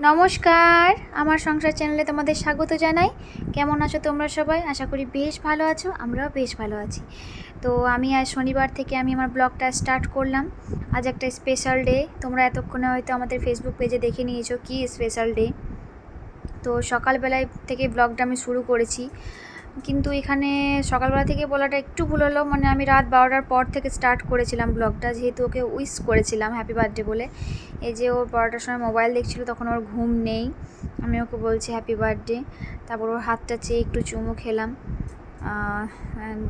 নমস্কার, আমার সংসার চ্যানেলে তোমাদের স্বাগত জানাই। কেমন আছো তোমরা সবাই? আশা করি বেশ ভালো আছো, আমরাও বেশ ভালো আছি। তো আমি আজ শনিবার থেকে আমার ব্লগটা স্টার্ট করলাম। আজ একটা স্পেশাল ডে, তোমরা এতক্ষণে হয়তো আমাদের ফেসবুক পেজে দেখে নিয়েছো কী স্পেশাল ডে। তো সকালবেলায় থেকে ব্লগটা আমি শুরু করেছি, কিন্তু এখানে সকালবেলা থেকে বলাটা একটু ভুল হলো। মানে আমি রাত 12টার পর থেকে স্টার্ট করেছিলাম ব্লগটা, যেহেতু ওকে উইশ করেছিলাম হ্যাপি বার্থডে বলে। এই যে ও 12টার সময় মোবাইল দেখছিল, তখন ওর ঘুম নেই, আমি ওকে বলছি হ্যাপি বার্থডে। তারপর ওর হাতটা চেয়ে একটু চুমু খেলাম,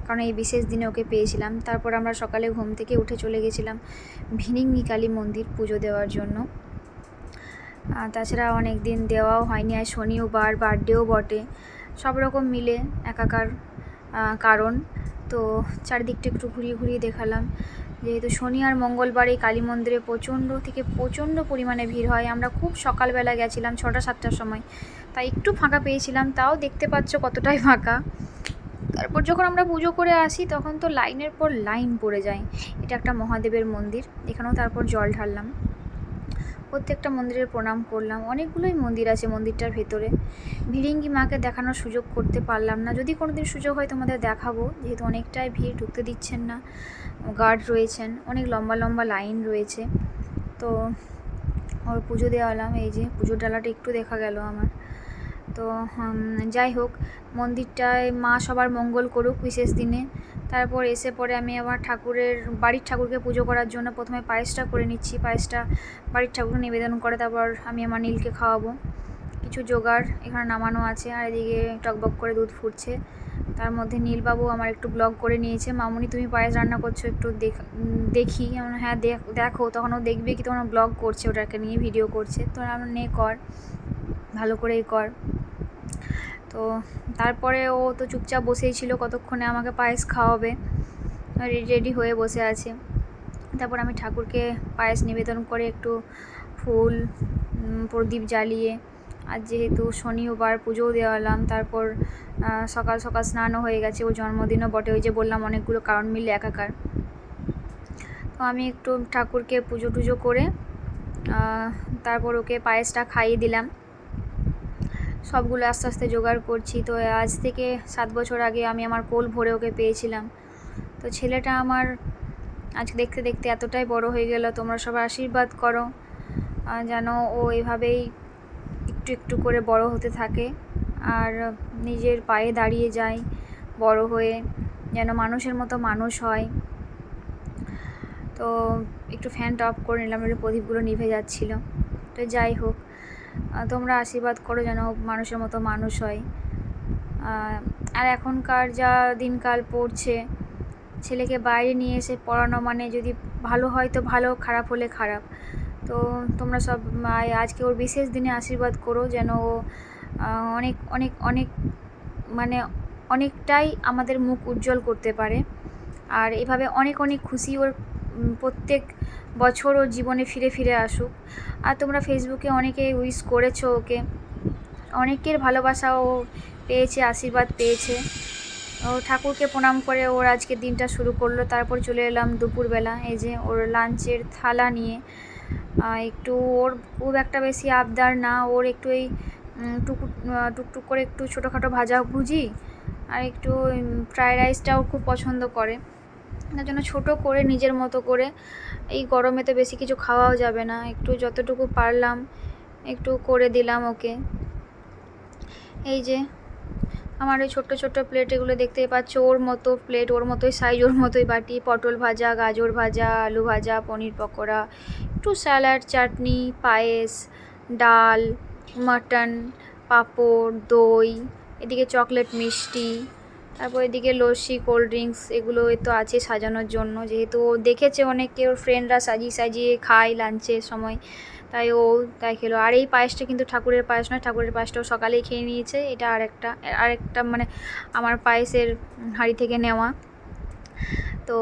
কারণ এই বিশেষ দিনে ওকে পেয়েছিলাম। তারপর আমরা সকালে ঘুম থেকে উঠে চলে গেছিলাম ভিনিঙ্গি কালী মন্দির পুজো দেওয়ার জন্য। তাছাড়া অনেক দিন দেওয়াও হয়নি, আর শনিও বার্থডেও বটে, সব রকম মিলে একাকার কারণ। তো চারিদিকটা একটু ঘুরিয়ে ঘুরিয়ে দেখালাম। যেহেতু শনি আর মঙ্গলবার এই কালী মন্দিরে প্রচণ্ড থেকে প্রচণ্ড পরিমাণে ভিড় হয়। আমরা খুব সকালবেলা গেছিলাম 6টা-7টার সময়, তাই একটু ফাঁকা পেয়েছিলাম, তাও দেখতে পাচ্ছ কতটাই ফাঁকা। তারপর যখন আমরা পুজো করে আসি তখন তো লাইনের পর লাইন পড়ে যায়। এটা একটা মহাদেবের মন্দির, এখানেও তারপর জল ঢাললাম, প্রত্যেকটা মন্দিরের প্রণাম করলাম। অনেকগুলোই মন্দির আছে মন্দিরটার ভেতরে। ভিড়িঙ্গি মাকে দেখানোর সুযোগ করতে পারলাম না, যদি কোনোদিন সুযোগ হয় তোমাদের দেখাবো, যেহেতু অনেকটাই ভিড়, ঢুকতে দিচ্ছেন না, গার্ড রয়েছেন, অনেক লম্বা লম্বা লাইন রয়েছে। তো ওর পুজো দেওয়ালাম, এই যে পুজোর ডালাটা একটু দেখা গেল আমার। তো যাই হোক, মন্দিরটায় মা সবার মঙ্গল করুক বিশেষ দিনে। তারপর এসে পরে আমি আবার বাড়ির ঠাকুরকে পুজো করার জন্য প্রথমে পায়েসটা করে নিচ্ছি। পায়েসটা বাড়ির ঠাকুরকে নিবেদন করে তারপর আমি আমার নীলকে খাওয়াবো। কিছু জোগাড় এখানে নামানো আছে, আর এদিকে টকবক করে দুধ ফুটছে। তার মধ্যে নীলবাবু আমার একটু ব্লগ করে নিয়েছে, মামুনি তুমি পায়েস রান্না করছো, একটু দেখি। হ্যাঁ দেখো, তখন ও দেখবে কি, তখন ব্লগ করছে, ওটাকে নিয়ে ভিডিও করছে। তো আমরা নে কর, ভালো করেই কর। তো তারপরে ও তো চুপচাপ বসেই ছিল, কতক্ষণে আমাকে পায়েস খাওয়াবে, রেডি হয়ে বসে আছে। তারপর আমি ঠাকুরকে পায়েস নিবেদন করে একটু ফুল প্রদীপ জ্বালিয়ে, আর যেহেতু শনিবার পুজোও দেওয়ালাম। তারপর সকাল সকাল স্নানও হয়ে গেছে, ও জন্মদিনও বটে, ওই যে বললাম অনেকগুলো কারণ মিলে একাকার। তো আমি একটু ঠাকুরকে পুজো টুজো করে তারপর ওকে পায়েসটা খাইয়ে দিলাম। সবগুলো আস্তে আস্তে জোগাড় করছি। তো আজ থেকে 7 বছর আগে আমি আমার কোল ভরে ওকে পেয়েছিলাম। তো ছেলেটা আমার আজ দেখতে দেখতে এতটাই বড় হয়ে গেল। তোমরা সবাই আশীর্বাদ করো যেন ও এভাবেই একটু একটু করে বড় হতে থাকে, আর নিজের পায়ে দাঁড়িয়ে যায়, বড় হয়ে যেন মানুষের মতো মানুষ হয়। তো একটু ফ্যানটা অফ করে নিলাম, একটু প্রদীপগুলো নিভে যাচ্ছিল। তো যাই হোক, তোমরা আশীর্বাদ করো যেন মানুষের মতো মানুষ হয়। আর এখনকার যা দিনকাল পড়ছে, ছেলেকে বাইরে নিয়ে এসে পড়ানো মানে যদি ভালো হয় তো ভালো, খারাপ হলে খারাপ। তো তোমরা সব আজকে ওর বিশেষ দিনে আশীর্বাদ করো যেন ও অনেক অনেক অনেক মানে অনেকটাই আমাদের মুখ উজ্জ্বল করতে পারে, আর এভাবে অনেক অনেক খুশি ওর প্রত্যেক বছর ওর জীবনে ফিরে ফিরে আসুক। আর তোমরা ফেসবুকে অনেকে উইশ করেছো ওকে, অনেকের ভালোবাসা ও পেয়েছে, আশীর্বাদ পেয়েছে। ও ঠাকুরকে প্রণাম করে ওর আজকের দিনটা শুরু করলো। তারপর চলে এলাম দুপুরবেলা, এই যে ওর লাঞ্চের থালা নিয়ে। একটু ওর খুব একটা বেশি আবদার না, ওর একটু এই টুকটুক করে একটু ছোটোখাটো ভাজাভুজি আর একটু ফ্রায়েড রাইসটাও খুব পছন্দ করে। তার জন্য ছোটো করে নিজের মতো করে, এই গরমে তো বেশি কিছু খাওয়াও যাবে না, একটু যতটুকু পারলাম একটু করে দিলাম ওকে। এই যে আমার ওই ছোট্ট ছোট্ট প্লেট, এগুলো দেখতেই পাচ্ছ, ওর মতো প্লেট, ওর মতোই সাইজ, ওর মতোই বাটি, পটল ভাজা, গাজর ভাজা, আলু ভাজা, পনির পকোড়া, একটু স্যালাড, চাটনি, পায়েস, ডাল, মাটন, পাঁপড়, দই, এদিকে চকলেট মিষ্টি, তারপর এদিকে লস্যি, কোল্ড ড্রিঙ্কস, এগুলো তো আছে সাজানোর জন্য। যেহেতু ও দেখেছে অনেকে ওর ফ্রেন্ডরা সাজিয়ে সাজিয়ে খায় লাঞ্চের সময়, তাই খেলো। আর এই পায়েসটা কিন্তু ঠাকুরের পায়েস নয়, ঠাকুরের পায়েসটাও সকালেই খেয়ে নিয়েছে। এটা আরেকটা মানে আমার পায়েসের হাঁড়ি থেকে নেওয়া। তো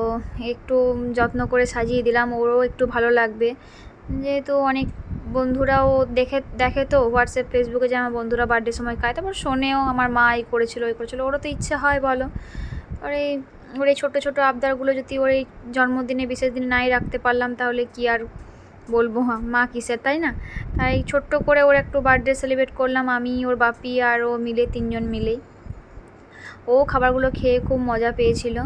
একটু যত্ন করে সাজিয়ে দিলাম, ওরও একটু ভালো লাগবে। যেহেতু অনেক বন্ধুরাও দেখে তো হোয়াটসঅ্যাপ ফেসবুকে যে আমার বন্ধুরা বার্থডে সময় খায়, তারপর শোনেও আমার মা এই করেছিল ওই করেছিল, ওরও তো ইচ্ছে হয় বলো। ওর এই ছোটো ছোটো আবদারগুলো যদি ওর এই জন্মদিনে বিশেষ দিনে নাই রাখতে পারলাম, তাহলে কি আর বলবো মা কিসের, তাই না? তাই ছোট্ট করে ওর একটু বার্থডে সেলিব্রেট করলাম, আমি, ওর বাপি আর ও মিলে, 3জন মিলেই। ও খাবারগুলো খেয়ে খুব মজা পেয়েছিল।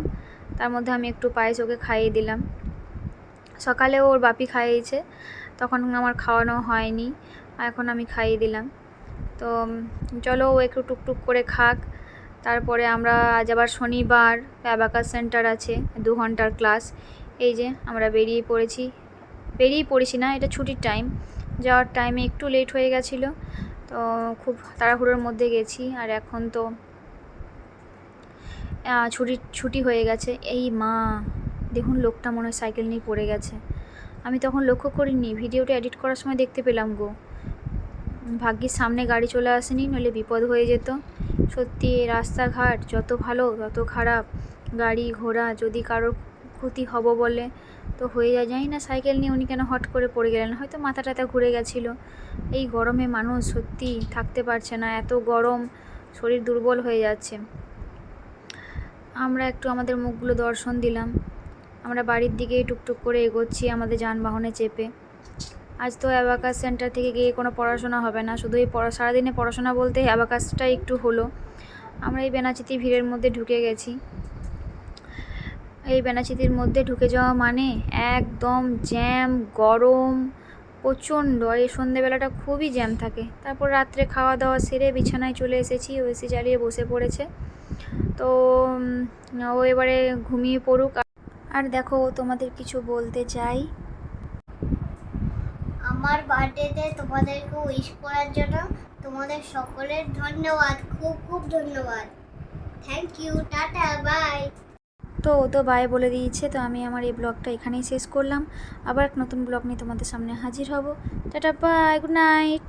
তার মধ্যে আমি একটু পায়েস ওকে খাইয়ে দিলাম। সকালে ওর বাপি খাইয়েছে, তখন আমার খাওয়ানো হয়নি, এখন আমি খাইয়ে দিলাম। তো চলো ও একটু টুকটুক করে খাক। তারপরে আমরা আজ আবার শনিবার, অ্যাবাকাস সেন্টার আছে, 2 ঘন্টার ক্লাস। এই যে আমরা বেরিয়ে পড়েছি না, এটা ছুটির টাইম, যাওয়ার টাইমে একটু লেট হয়ে গেছিলো, তো খুব তাড়াহুড়োর মধ্যে গেছি। আর এখন তো ছুটি হয়ে গেছে। এই মা, দেখুন লোকটা মনে হয় সাইকেল নিয়ে পড়ে গেছে। আমি তখন লক্ষ্য করিনি, ভিডিওটা এডিট করার সময় দেখতে পেলাম গো। ভাগ্যিস সামনে গাড়ি চলে আসেনি, নইলে বিপদ হয়ে যেত। সত্যি রাস্তাঘাট যত ভালো তত খারাপ, গাড়ি ঘোড়া যদি কারোর ক্ষতি হব বলে তো হয়ে যায়। জানি না সাইকেল নিয়ে উনি কেন হট করে পড়ে গেলেন, হয়তো মাথা টাথা ঘুরে গেছিলো। এই গরমে মানুষ সত্যি থাকতে পারছে না, এত গরম, শরীর দুর্বল হয়ে যাচ্ছে। আমরা একটু আমাদের মুখগুলো দর্শন দিলাম। আমরা বাড়ির দিকেই টুকটুক করে এগোচ্ছি আমাদের যানবাহনে চেপে। আজ তো অ্যাবাকাস সেন্টার থেকে গিয়ে কোনো পড়াশোনা হবে না, শুধু এই সারাদিনে পড়াশোনা বলতে অ্যাবাকাসটাই একটু হলো। আমরা এই বেনাচিতি ভিড়ের মধ্যে ঢুকে গেছি। এই বেনাচিতির মধ্যে ঢুকে যাওয়া মানে একদম জ্যাম, গরম প্রচণ্ড। আর এই সন্ধেবেলাটা খুবই জ্যাম থাকে। তারপর রাত্রে খাওয়া দাওয়া সেরে বিছানায় চলে এসেছি, ও এসি চালিয়ে বসে পড়েছে। তো ও এবারে ঘুমিয়ে পড়ুক। আর দেখো তোমাদের কিছু বলতে চাই। আমার বার্থডেতে তোমাদেরকে উইশ করার জন্য তোমাদের সকলের ধন্যবাদ, খুব খুব ধন্যবাদ। Thank you, tata, bye. তো বাই বলে দিয়েছে। তো আমি আমার এই ব্লগটা এখানেই শেষ করলাম। আবার এক নতুন ব্লগ নিয়ে তোমাদের সামনে হাজির হব। Tata, bye, good night.